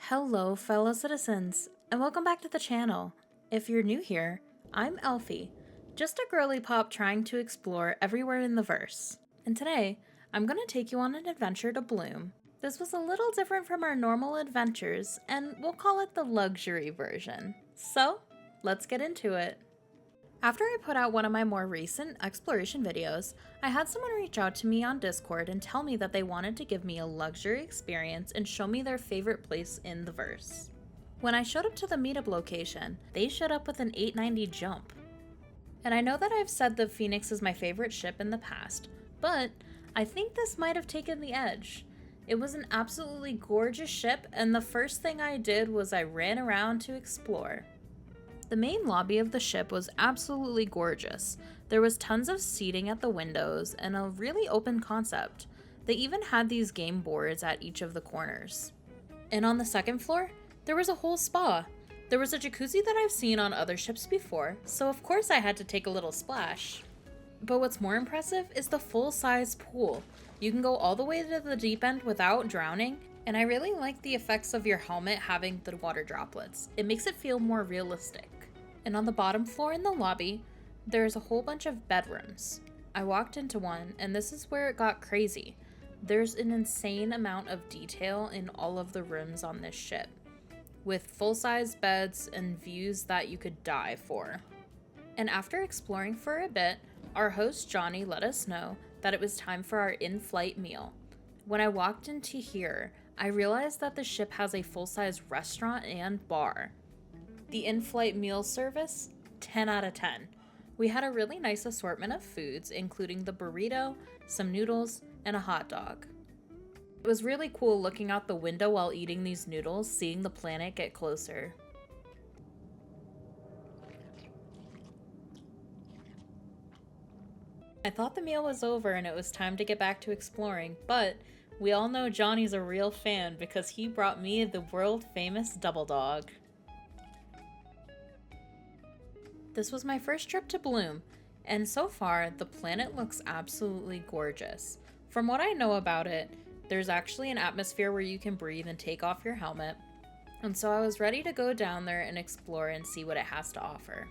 Hello, fellow citizens, and welcome back to the channel. If you're new here, I'm Elfie, just a girly pop trying to explore everywhere in the verse. And today, I'm going to take you on an adventure to Bloom. This was a little different from our normal adventures, and we'll call it the luxury version. So, let's get into it. After I put out one of my more recent exploration videos, I had someone reach out to me on Discord and tell me that they wanted to give me a luxury experience and show me their favorite place in the verse. When I showed up to the meetup location, they showed up with an 890 jump. And I know that I've said the Phoenix is my favorite ship in the past, but I think this might have taken the edge. It was an absolutely gorgeous ship, and the first thing I did was I ran around to explore. The main lobby of the ship was absolutely gorgeous. There was tons of seating at the windows and a really open concept. They even had these game boards at each of the corners. And on the second floor, there was a whole spa. There was a jacuzzi that I've seen on other ships before, so of course I had to take a little splash. But what's more impressive is the full-size pool. You can go all the way to the deep end without drowning, and I really like the effects of your helmet having the water droplets. It makes it feel more realistic. And on the bottom floor in the lobby, there's a whole bunch of bedrooms. I walked into one, and this is where it got crazy. There's an insane amount of detail in all of the rooms on this ship, with full-size beds and views that you could die for. And after exploring for a bit, our host Johnny let us know that it was time for our in-flight meal. When I walked into here, I realized that the ship has a full-size restaurant and bar. The in-flight meal service, 10 out of 10. We had a really nice assortment of foods, including the burrito, some noodles, and a hot dog. It was really cool looking out the window while eating these noodles, seeing the planet get closer. I thought the meal was over and it was time to get back to exploring, but we all know Johnny's a real fan because he brought me the world-famous double dog. This was my first trip to Bloom, and so far, the planet looks absolutely gorgeous. From what I know about it, there's actually an atmosphere where you can breathe and take off your helmet, and so I was ready to go down there and explore and see what it has to offer.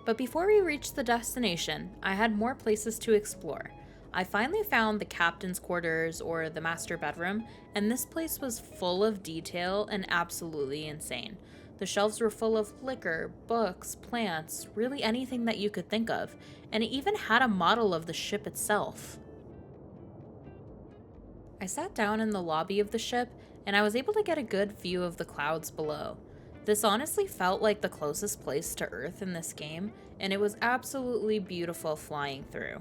But before we reached the destination, I had more places to explore. I finally found the captain's quarters, or the master bedroom, and this place was full of detail and absolutely insane. The shelves were full of liquor, books, plants, really anything that you could think of, and it even had a model of the ship itself. I sat down in the lobby of the ship, and I was able to get a good view of the clouds below. This honestly felt like the closest place to Earth in this game, and it was absolutely beautiful flying through.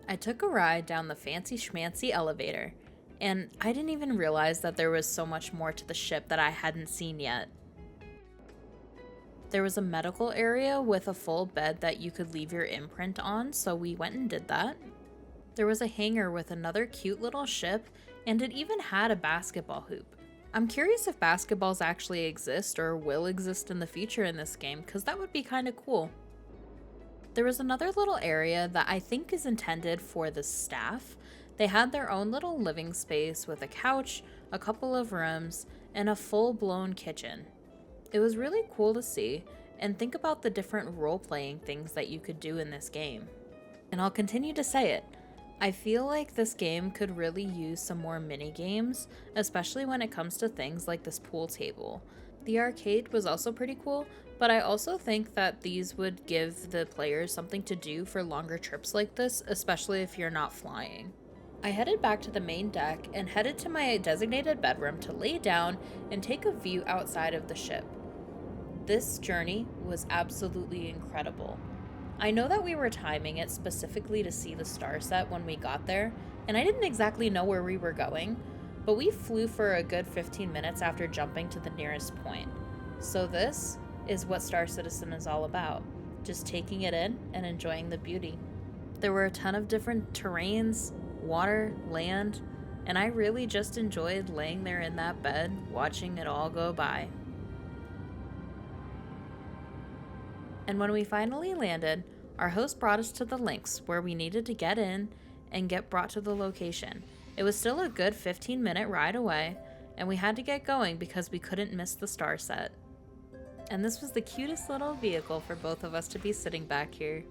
I took a ride down the fancy schmancy elevator, and I didn't even realize that there was so much more to the ship that I hadn't seen yet. There was a medical area with a full bed that you could leave your imprint on, so we went and did that. There was a hangar with another cute little ship, and it even had a basketball hoop. I'm curious if basketballs actually exist or will exist in the future in this game, because that would be kind of cool. There was another little area that I think is intended for the staff. They had their own little living space with a couch, a couple of rooms, and a full-blown kitchen. It was really cool to see, and think about the different role-playing things that you could do in this game. And I'll continue to say it. I feel like this game could really use some more mini-games, especially when it comes to things like this pool table. The arcade was also pretty cool, but I also think that these would give the players something to do for longer trips like this, especially if you're not flying. I headed back to the main deck and headed to my designated bedroom to lay down and take a view outside of the ship. This journey was absolutely incredible. I know that we were timing it specifically to see the Starset when we got there, and I didn't exactly know where we were going, but we flew for a good 15 minutes after jumping to the nearest point. So this is what Star Citizen is all about, just taking it in and enjoying the beauty. There were a ton of different terrains, water, land, and I really just enjoyed laying there in that bed, watching it all go by. And when we finally landed, our host brought us to the links where we needed to get in and get brought to the location. It was still a good 15-minute ride away, and we had to get going because we couldn't miss the Starset. And this was the cutest little vehicle for both of us to be sitting back here.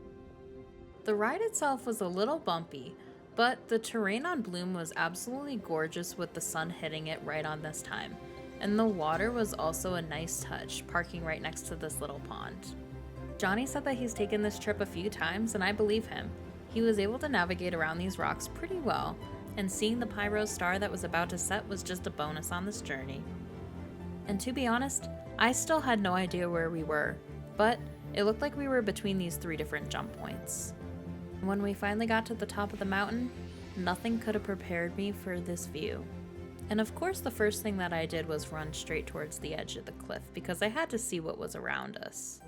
The ride itself was a little bumpy, but the terrain on Bloom was absolutely gorgeous with the sun hitting it right on this time. And the water was also a nice touch, parking right next to this little pond. Johnny said that he's taken this trip a few times, and I believe him. He was able to navigate around these rocks pretty well, and seeing the Pyro star that was about to set was just a bonus on this journey. And to be honest, I still had no idea where we were, but it looked like we were between these 3 different jump points. When we finally got to the top of the mountain, nothing could have prepared me for this view. And of course the first thing that I did was run straight towards the edge of the cliff because I had to see what was around us.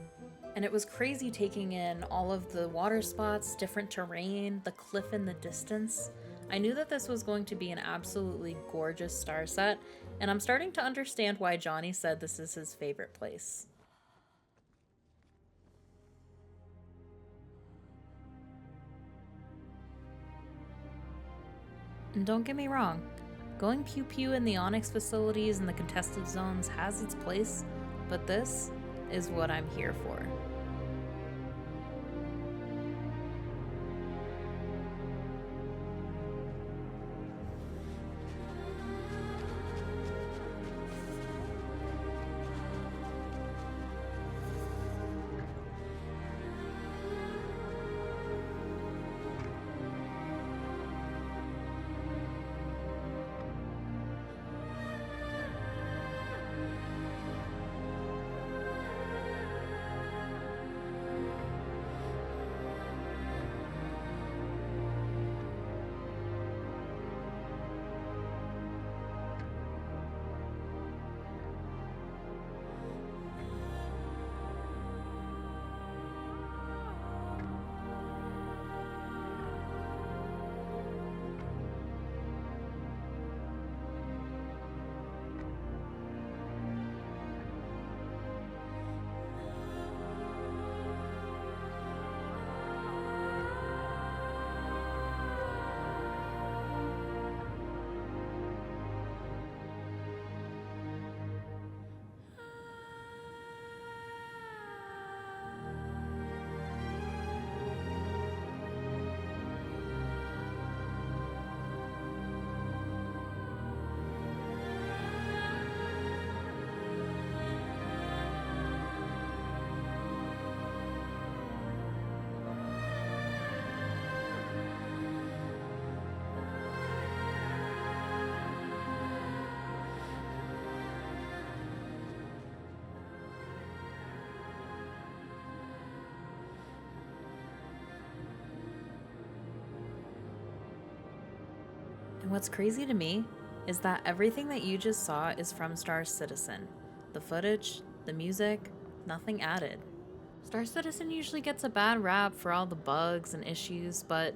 And it was crazy taking in all of the water spots, different terrain, the cliff in the distance. I knew that this was going to be an absolutely gorgeous Starset, and I'm starting to understand why Johnny said this is his favorite place. And don't get me wrong, going pew-pew in the Onyx facilities and the contested zones has its place, but this is what I'm here for. And what's crazy to me is that everything that you just saw is from Star Citizen. The footage, the music, nothing added. Star Citizen usually gets a bad rap for all the bugs and issues, but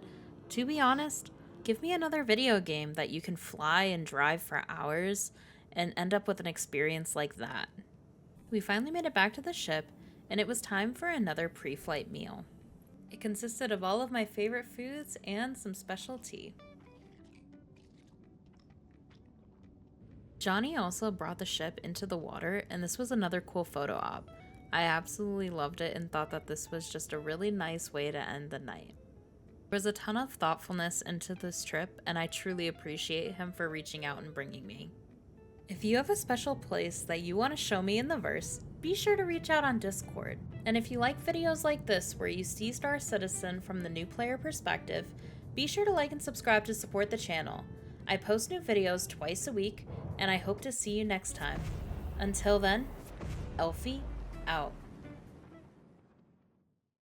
to be honest, give me another video game that you can fly and drive for hours and end up with an experience like that. We finally made it back to the ship, and it was time for another pre-flight meal. It consisted of all of my favorite foods and some special tea. Johnny also brought the ship into the water, and this was another cool photo op. I absolutely loved it and thought that this was just a really nice way to end the night. There was a ton of thoughtfulness into this trip, and I truly appreciate him for reaching out and bringing me. If you have a special place that you want to show me in the verse, be sure to reach out on Discord. And if you like videos like this where you see Star Citizen from the new player perspective, be sure to like and subscribe to support the channel. I post new videos twice a week, and I hope to see you next time. Until then, Elfie out.